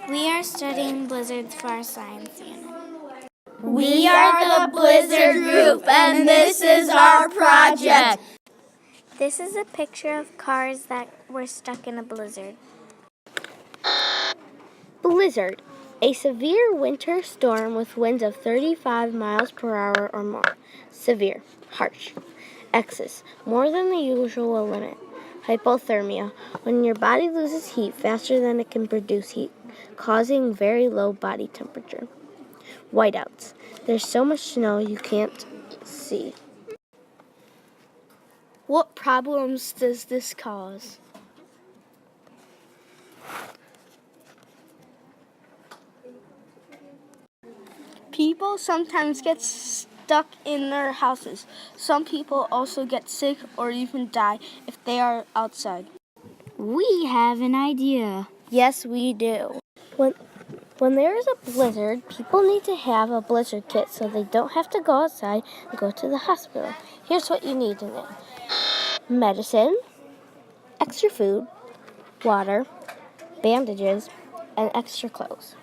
We are studying blizzards for our science unit. We are the Blizzard Group, and this is our project. This is a picture of cars that were stuck in a blizzard. Blizzard, a severe winter storm with winds of 35 miles per hour or more. Severe, harsh. Excess, more than the usual limit. Hypothermia, when your body loses heat faster than it can produce heat, causing very low body temperature. Whiteouts, there's so much snow you can't see. What problems does this cause? People sometimes get stuck in their houses. Some people also get sick or even die if they are outside. We have an idea. Yes, we do. When there is a blizzard, people need to have a blizzard kit so they don't have to go outside and go to the hospital. Here's what you need in it: medicine, extra food, water, bandages, and extra clothes.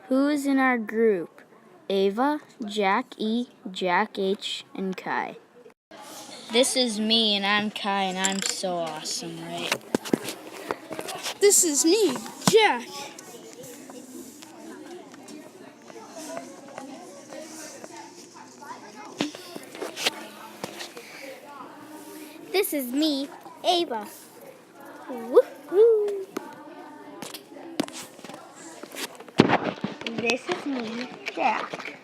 Who is in our group? Ava, Jack E, Jack H, and Kai. This is me, and I'm Kai, and I'm so awesome, right? This is me, Jack. This is me, Ava. Woo-hoo. This is me, Jack.